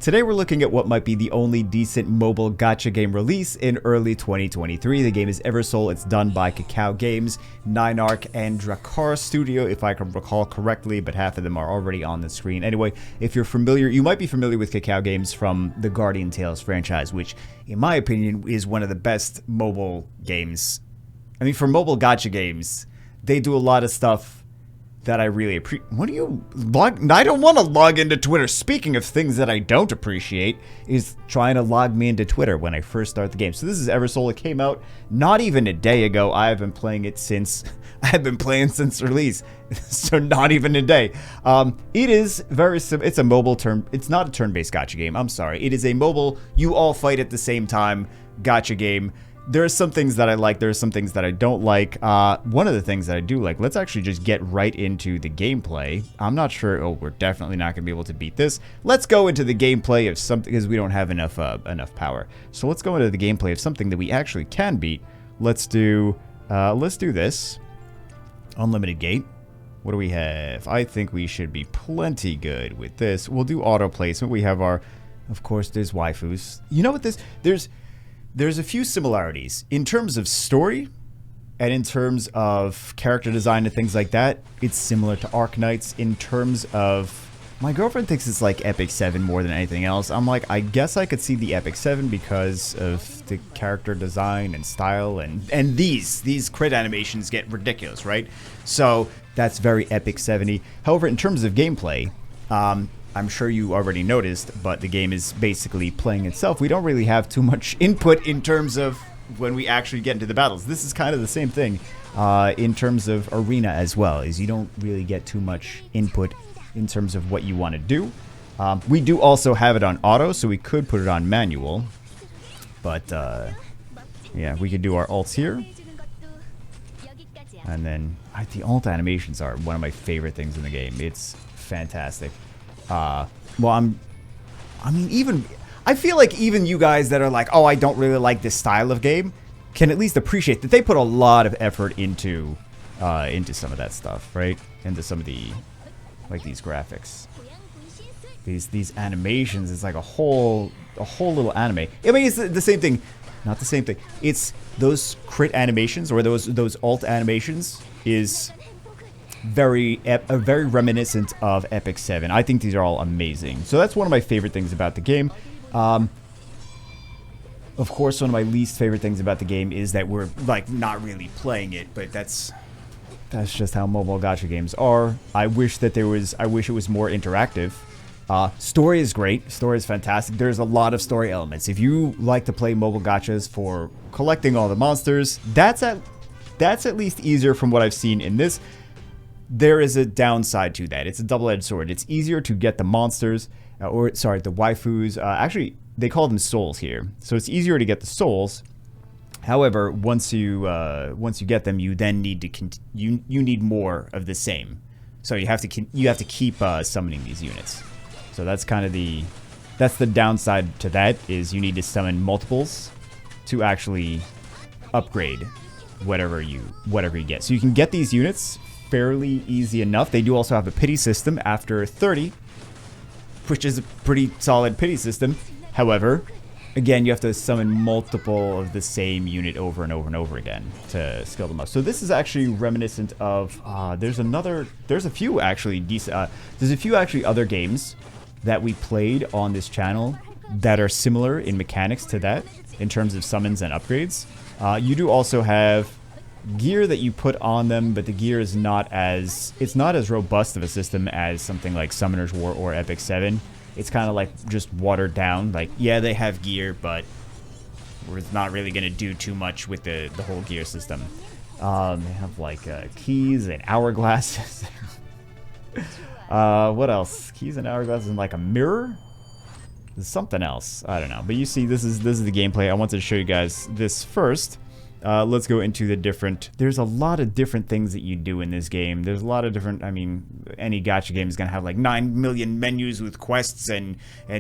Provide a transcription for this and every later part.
Today we're looking at what might be the only decent mobile gacha game release in early 2023. The game is Eversole. It's done by Kakao Games, 9arc, and Drakkar Studio, if I can recall correctly, but half of them are already on the screen. Anyway, if you're familiar, you might be familiar with Kakao Games from the Guardian Tales franchise, which, in my opinion, is one of the best mobile games. I mean, for mobile gacha games, they do a lot of stuff that I really appreciate. What do you log? I don't want to log into Twitter. Speaking of things that I don't appreciate, is trying to log me into Twitter when I first start the game. So this is Eversole. It came out not even a day ago. I have been playing it since release, so not even a day. It is very simple. It's a mobile turn. It's not a turn-based gacha game. I'm sorry. It is a mobile. You all fight at the same time gacha game. There are some things that I like, there are some things that I don't like. One of the things that I do like, let's actually just get right into the gameplay. I'm not sure, we're definitely not going to be able to beat this. Let's go into the gameplay of something, because we don't have enough power. So let's go into the gameplay of something that we actually can beat. Let's do this. Unlimited gate. What do we have? I think we should be plenty good with this. We'll do auto placement. We have our, of course, there's waifus. You know what there's a few similarities in terms of story and in terms of character design and things like that. It's similar to Arclight in terms of, my girlfriend thinks it's like Epic 7 more than anything else. I'm like, I guess I could see the Epic 7 because of the character design and style, and these crit animations get ridiculous, right? So that's very Epic 7-y. However, in terms of gameplay, I'm sure you already noticed, but the game is basically playing itself. We don't really have too much input in terms of when we actually get into the battles. This is kind of the same thing in terms of arena as well, is you don't really get too much input in terms of what you want to do. We do also have it on auto, so we could put it on manual. But, yeah, we could do our ults here. And then, the ult animations are one of my favorite things in the game. It's fantastic. I feel like even you guys that are like, oh, I don't really like this style of game, can at least appreciate that they put a lot of effort into some of that stuff, right? Into some of the, like, these graphics, these animations. It's like a whole little anime. I mean, it's the same thing, not the same thing. It's those crit animations or those ult animations is very reminiscent of Epic 7. I think these are all amazing. So that's one of my favorite things about the game. Of course, one of my least favorite things about the game is that we're like not really playing it, but that's just how mobile gacha games are. I wish it was more interactive. Story is great. Story is fantastic. There's a lot of story elements. If you like to play mobile gachas for collecting all the monsters, that's at least easier from what I've seen in this. There is a downside to that. It's a double-edged sword. It's easier to get the monsters, the waifus. Actually, they call them souls here, so it's easier to get the souls. However, once you get them, you then need to you need more of the same. So you have to keep summoning these units. So that's kind of the downside to that, is you need to summon multiples to actually upgrade whatever you get. So you can get these units fairly easy enough. They do also have a pity system after 30, which is a pretty solid pity system. However, again, you have to summon multiple of the same unit over and over and over again to skill them up. So this is actually reminiscent of there's a few actually other games that we played on this channel that are similar in mechanics to that in terms of summons and upgrades. You do also have gear that you put on them, but the gear is not as robust of a system as something like Summoner's War or Epic 7. It's kind of like just watered down. Like, yeah, they have gear, but we're not really going to do too much with the whole gear system. They have like keys and hourglasses. What else? Keys and hourglasses and like a mirror? There's something else. I don't know. But you see, this is the gameplay. I wanted to show you guys this first. Let's go into the different... There's a lot of different things that you do in this game. There's a lot of different... I mean, any gacha game is going to have like 9 million menus with quests and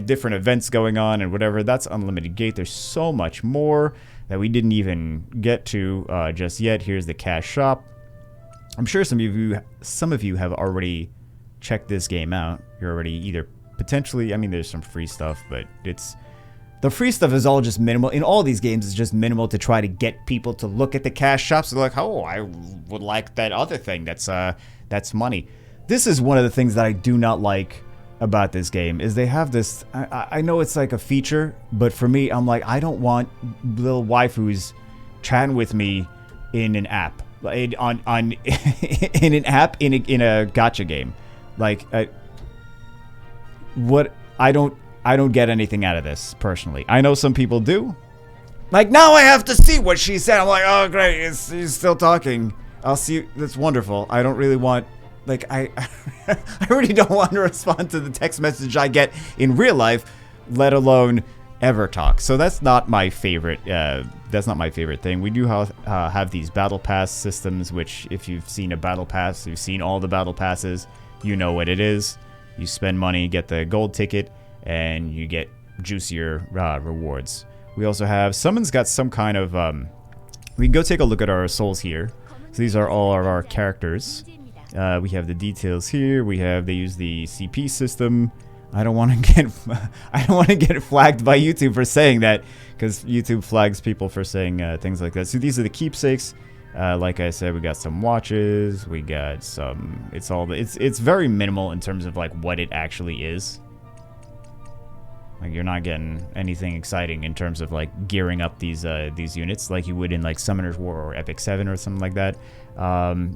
different events going on and whatever. That's Unlimited Gate. There's so much more that we didn't even get to just yet. Here's the cash shop. I'm sure some of you have already checked this game out. You're already either potentially, I mean, there's some free stuff, but the free stuff is all just minimal. In all these games, it's just minimal to try to get people to look at the cash shops. They're like, oh, I would like that other thing. That's money. This is one of the things that I do not like about this game, is they have this, I know it's like a feature, but for me, I'm like, I don't want little waifus chatting with me in an app. In an app in a gacha game. Like, what I don't get anything out of this, personally. I know some people do. Like, now I have to see what she said. I'm like, oh, great, he's still talking. I'll see. That's wonderful. I don't really want, like, I really don't want to respond to the text message I get in real life, let alone ever talk. So that's not my favorite. That's not my favorite thing. We do have these battle pass systems, which, if you've seen a battle pass, you've seen all the battle passes, you know what it is. You spend money, get the gold ticket, and you get juicier rewards. We also have, someone's got some kind of, we can go take a look at our souls here. So these are all of our characters. We have the details here. They use the CP system. I don't want to get flagged by YouTube for saying that, because YouTube flags people for saying things like that. So these are the keepsakes. Like I said, we got some watches. We got some. It's very minimal in terms of like what it actually is. Like, you're not getting anything exciting in terms of like gearing up these units like you would in like Summoner's War or Epic 7 or something like that.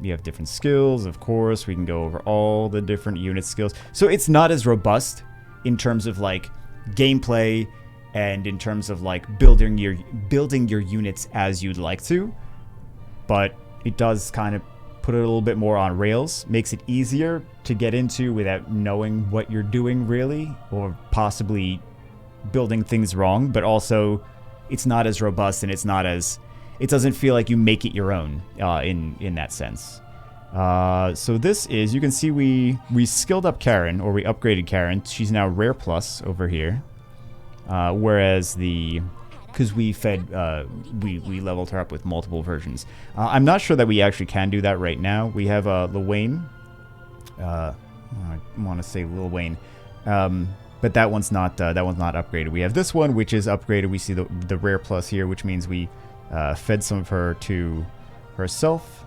You have different skills, of course. We can go over all the different unit skills. So it's not as robust in terms of like gameplay and in terms of like building your units as you'd like to. But it does kind of put it a little bit more on rails, makes it easier to get into without knowing what you're doing really, or possibly building things wrong. But also, it's not as robust, and it doesn't feel like you make it your own in that sense. So this is, you can see we skilled up Karen, or we upgraded Karen. She's now Rare Plus over here, whereas because we we leveled her up with multiple versions. I'm not sure that we actually can do that right now. We have Lil Wayne. I want to say Lil Wayne, but that one's not upgraded. We have this one, which is upgraded. We see the Rare Plus here, which means we fed some of her to herself.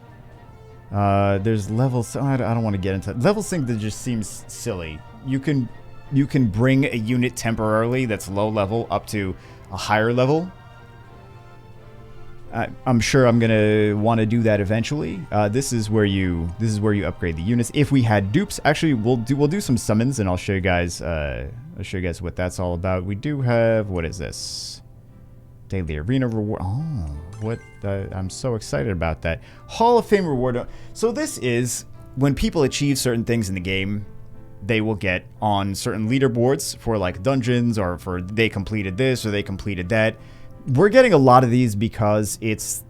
There's levels. I don't want to get into level sync. That just seems silly. You can bring a unit temporarily that's low level up to a higher level. I'm sure I'm gonna want to do that eventually. This is where you upgrade the units. If we had dupes, actually we'll do some summons, and I'll show you guys what that's all about. We do have, what is this? Daily Arena reward. Oh, what? I'm so excited about that. Hall of Fame reward. So this is when people achieve certain things in the game, they will get on certain leaderboards for like dungeons, or for they completed this or they completed that. We're getting a lot of these because it's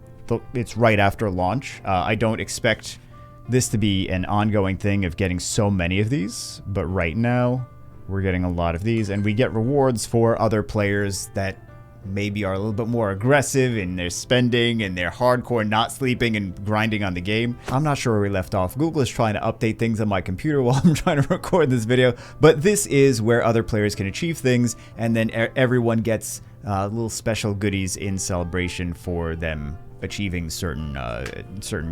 right after launch. I don't expect this to be an ongoing thing of getting so many of these, but right now we're getting a lot of these, and we get rewards for other players that maybe are a little bit more aggressive in their spending and they're hardcore not sleeping and grinding on the game. I'm not sure where we left off. Google is trying to update things on my computer while I'm trying to record this video, but this is where other players can achieve things, and then everyone gets little special goodies in celebration for them achieving certain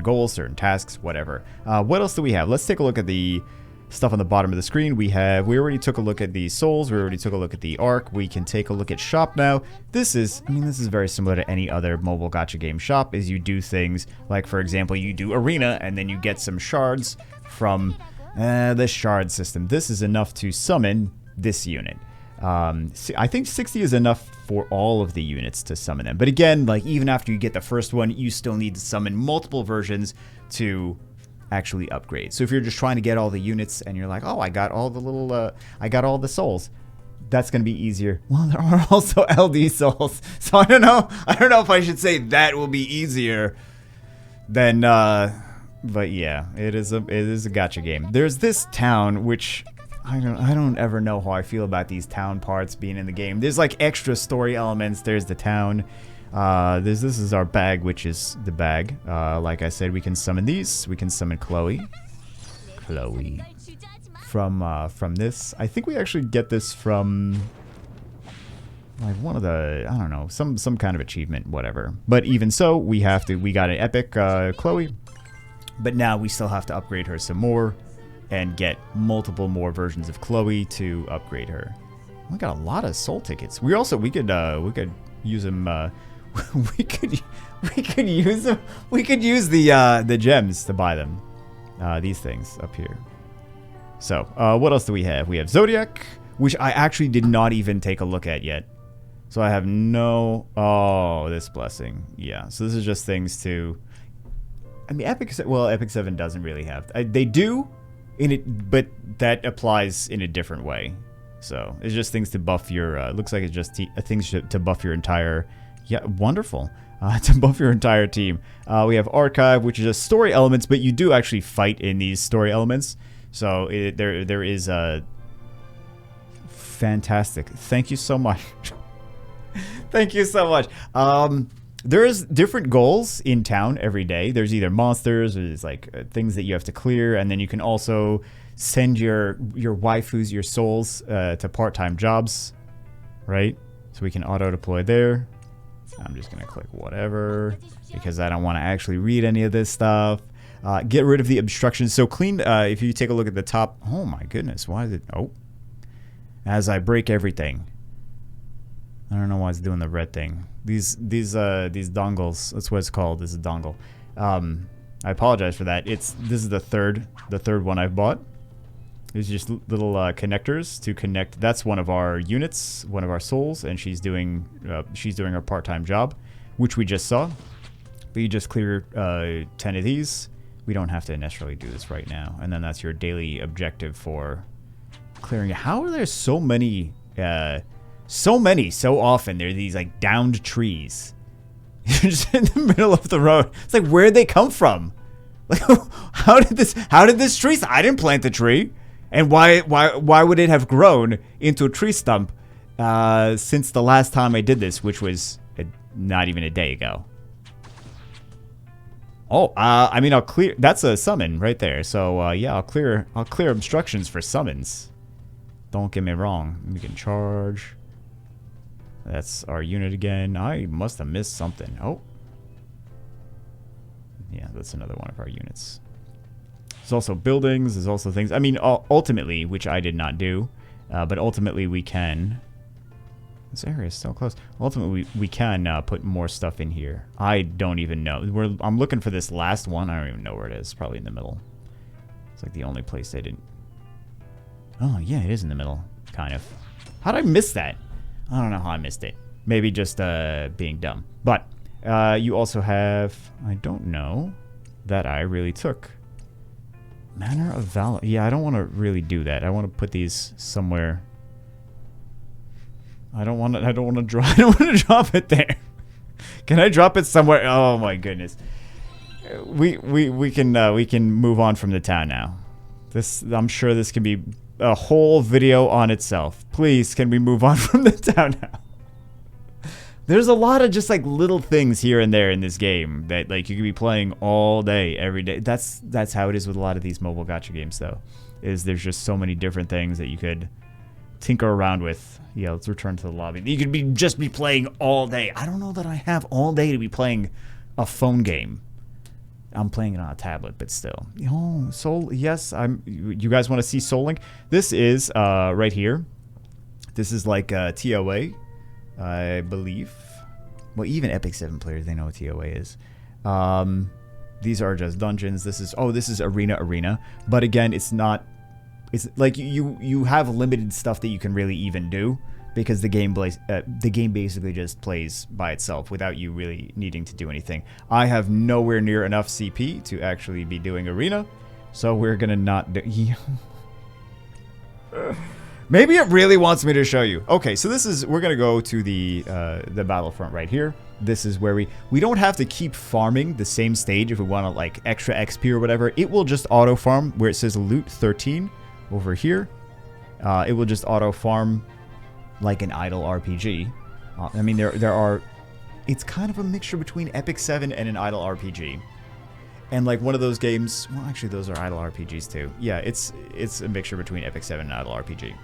goals, certain tasks, whatever. What else do we have? Let's take a look at the stuff on the bottom of the screen. We already took a look at the souls. We already took a look at the arc. We can take a look at shop now. This is very similar to any other mobile gacha game shop. Is you do things like, for example, you do arena, and then you get some shards from the shard system. This is enough to summon this unit. I think 60 is enough for all of the units to summon them. But again, like, even after you get the first one, you still need to summon multiple versions to actually upgrade. So if you're just trying to get all the units and you're like, oh, I got all the souls, that's going to be easier. Well, there are also LD souls, so I don't know if I should say that will be easier than but yeah, it is a gacha game. There's this town, which I don't ever know how I feel about these town parts being in the game. There's like extra story elements. There's the town. This is our bag, which is the bag. Like I said, we can summon these. We can summon Chloe. from this. I think we actually get this from like one of the, I don't know, some kind of achievement, whatever. But even so, we got an epic Chloe, but now we still have to upgrade her some more and get multiple more versions of Chloe to upgrade her. We got a lot of soul tickets. We could use them. we could use them. We could use the gems to buy them. These things up here. So what else do we have? We have Zodiac, which I actually did not even take a look at yet. So I have no. Oh, this blessing. Yeah. So this is just things to. I mean, Epic 7 doesn't really have. They do, in it, but that applies in a different way. So it's just things to buff your. Looks like it's just things to buff your entire. Yeah, wonderful. To buff your entire team. We have Archive, which is just story elements, but you do actually fight in these story elements. So there is a. Fantastic. Thank you so much. Thank you so much. There's different goals in town every day. There's either monsters or there's like things that you have to clear, and then you can also send your waifus, your souls, to part-time jobs, right? So we can auto-deploy there. I'm just gonna click whatever because I don't want to actually read any of this stuff. Get rid of the obstructions. So clean. If you take a look at the top. Oh my goodness, why is it? Oh, as I break everything. I don't know why it's doing the red thing. These dongles. That's what it's called. This is a dongle. I apologize for that. This is the third one I've bought. It's just little connectors to connect. That's one of our units, one of our souls, and she's doing her part-time job, which we just saw. But you just clear 10 of these. We don't have to necessarily do this right now. And then that's your daily objective for clearing. How are there so many? So often there are these like downed trees. You're just in the middle of the road. It's like, where'd they come from? Like, how did this tree? I didn't plant the tree. And why would it have grown into a tree stump since the last time I did this, which was not even a day ago? Oh, I mean, I'll clear. That's a summon right there. So yeah, I'll clear obstructions for summons. Don't get me wrong. We can charge. That's our unit again. I must have missed something. Oh. Yeah, that's another one of our units. There's also buildings. There's also things. I mean, ultimately, which I did not do, but ultimately we can. This area is so close. Ultimately, we can put more stuff in here. I don't even know. I'm looking for this last one. I don't even know where it is. Probably in the middle. It's like the only place they didn't. Oh, yeah, it is in the middle. Kind of. How did I miss that? I don't know how I missed it. Maybe just being dumb. But you also have... I don't know that I really took. Manor of Valor. Yeah, I don't want to really do that. I want to put these somewhere. I don't want to drop it there. Can I drop it somewhere? Oh my goodness. We can move on from the town now. I'm sure this can be a whole video on itself. Please, can we move on from the town now? There's a lot of just like little things here and there in this game that like you could be playing all day, every day. That's how it is with a lot of these mobile gacha games, though. Is there's just so many different things that you could tinker around with. Yeah, let's return to the lobby. You could just be playing all day. I don't know that I have all day to be playing a phone game. I'm playing it on a tablet, but still. Oh, Soul. Yes, you guys want to see Soul Link? This is right here. This is like TOA, I believe. Well, even Epic 7 players, they know what TOA is. These are just dungeons. This is arena. But again, it's not. It's like you have limited stuff that you can really even do because the game basically just plays by itself without you really needing to do anything. I have nowhere near enough CP to actually be doing arena, so we're gonna not do. Maybe it really wants me to show you. Okay, so we're gonna go to the battlefront right here. This is where we don't have to keep farming the same stage if we want to like extra XP or whatever. It will just auto farm where it says loot 13 over here. It will just auto farm like an idle RPG. I mean, there are. It's kind of a mixture between Epic 7 and an idle RPG. And like one of those games, well, actually those are idle RPGs too. Yeah, it's a mixture between Epic 7 and idle RPG.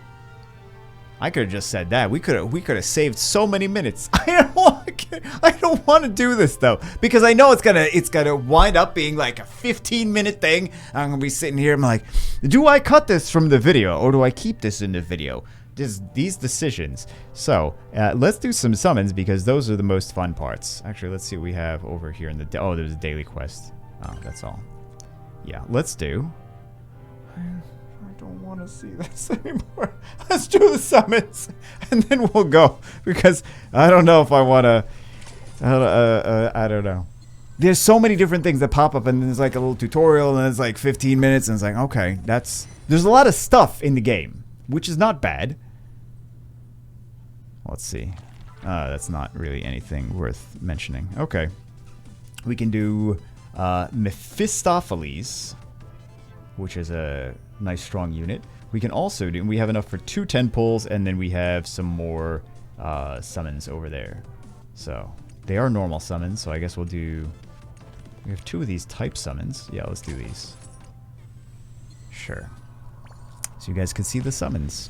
I could have just said that. We could have saved so many minutes. I don't want to do this though, because I know it's gonna wind up being like a 15-minute thing. I'm gonna be sitting here. I'm like, do I cut this from the video or do I keep this in the video? These decisions. So let's do some summons because those are the most fun parts. Actually, let's see what we have over here in the. Oh, there's a daily quest. Oh, that's all. Yeah, let's do. I don't want to see this anymore. Let's do the summons, and then we'll go because I don't know if I want to. I don't know. There's so many different things that pop up, and there's like a little tutorial, and it's like 15 minutes, and it's like, okay, there's a lot of stuff in the game, which is not bad. Let's see. That's not really anything worth mentioning. Okay, we can do Mephistopheles, which is a nice strong unit. We can also do, we have enough for 2 10 pulls, and then we have some more summons over there. So they are normal summons, so I guess we'll do, we have 2 of these type summons. Yeah, let's do these. Sure. So you guys can see the summons.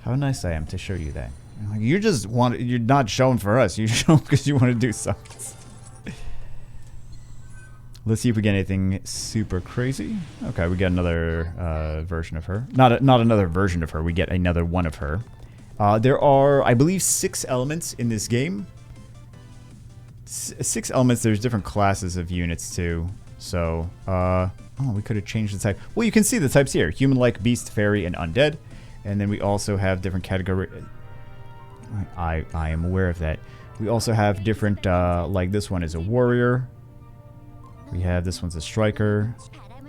How nice I am to show you that. You're not showing for us, you show because you want to do summons. Let's see if we get anything super crazy. Okay, we get another version of her. Not another version of her. We get another one of her. There are, I believe, 6 elements in this game. 6 elements. There's different classes of units too. So, oh, we could have changed the type. Well, you can see the types here: human-like, beast, fairy, and undead. And then we also have different category. I am aware of that. We also have different. Like this one is a warrior. We have this one's a striker.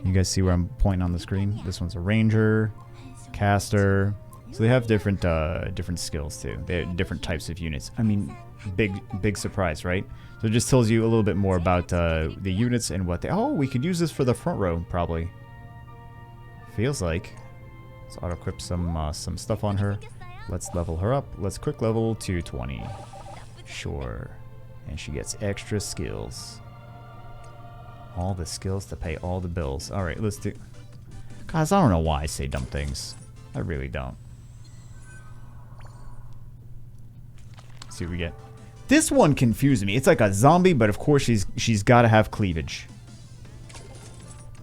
You guys see where I'm pointing on the screen? This one's a ranger, caster. So they have different different skills too. They have different types of units. I mean, big surprise, right? So it just tells you a little bit more about the units and what they. Oh, we could use this for the front row probably. Feels like. Let's auto equip some stuff on her. Let's level her up. Let's quick level to 20. Sure, and she gets extra skills. All the skills to pay all the bills. Alright, let's do... Guys, I don't know why I say dumb things. I really don't. Let's see what we get. This one confused me. It's like a zombie, but of course she's got to have cleavage.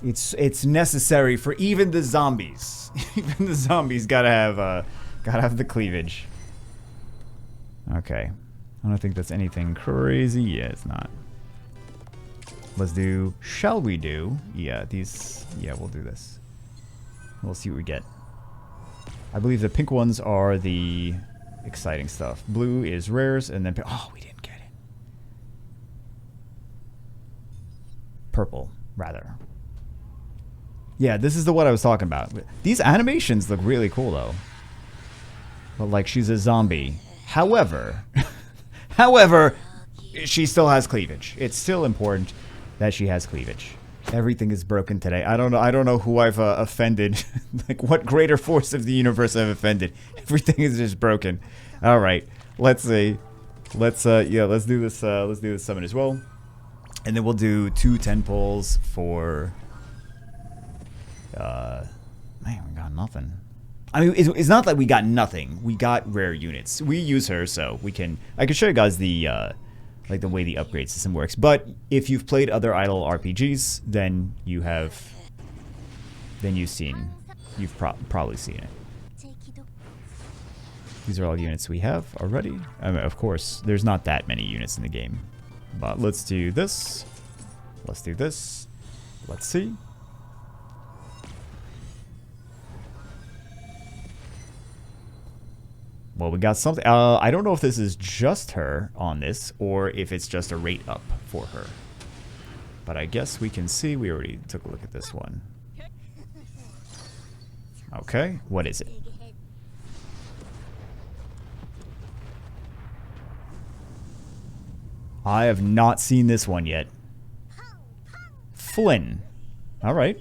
It's necessary for even the zombies. Even the zombies gotta have the cleavage. Okay. I don't think that's anything crazy. Yeah, it's not. Let's do, shall we do? Yeah, these, yeah, we'll do this. We'll see what we get. I believe the pink ones are the exciting stuff. Blue is rares, and then, oh, we didn't get it. Purple, rather. Yeah, this is the one I was talking about. These animations look really cool, though. But, like, she's a zombie. However, she still has cleavage. It's still important that she has cleavage. Everything is broken today. I don't know who I've offended. Like, what greater force of the universe I've offended. Everything is just broken. All right, let's see. Let's do this summon as well, and then we'll do 2 10 pulls for. Man, we got nothing. I mean, it's not that we got nothing. We got rare units. We use her, so we can. I can show you guys the like the way the upgrade system works. But if you've played other idle RPGs, then you've probably seen it. These are all units we have already. I mean, of course, there's not that many units in the game. But let's do this. Let's do this. Let's see. Well, we got something. I don't know if this is just her on this or if it's just a rate up for her. But I guess we can see. We already took a look at this one. Okay, what is it? I have not seen this one yet. Flynn. All right.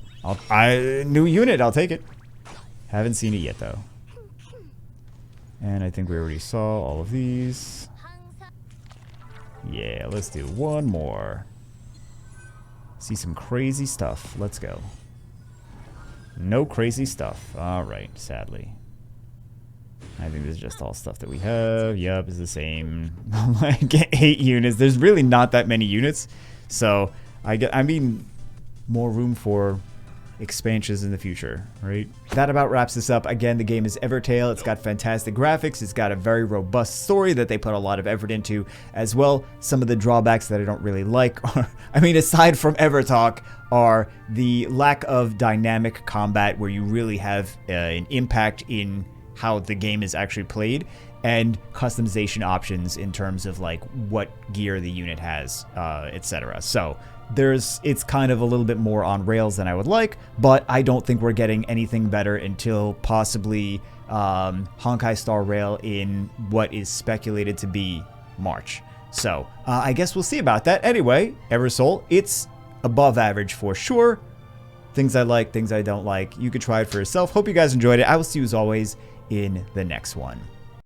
New unit. I'll take it. Haven't seen it yet, though. And I think we already saw all of these. Yeah, let's do one more. See some crazy stuff. Let's go. No crazy stuff. Alright, sadly. I think this is just all stuff that we have. Yup, it's the same. Get 8 units. There's really not that many units. So, I mean, more room for expansions in the future, right? That about wraps this up. Again, the game is Evertale. It's got fantastic graphics. It's got a very robust story that they put a lot of effort into as well. Some of the drawbacks that I don't really like are, I mean, aside from Evertalk, are the lack of dynamic combat where you really have an impact in how the game is actually played, and customization options in terms of like what gear the unit has, etc. So it's kind of a little bit more on rails than I would like, but I don't think we're getting anything better until possibly Honkai Star Rail in what is speculated to be March. So I guess we'll see about that. Anyway, Eversole, it's above average for sure. Things I like, things I don't like. You could try it for yourself. Hope you guys enjoyed it. I will see you as always in the next one.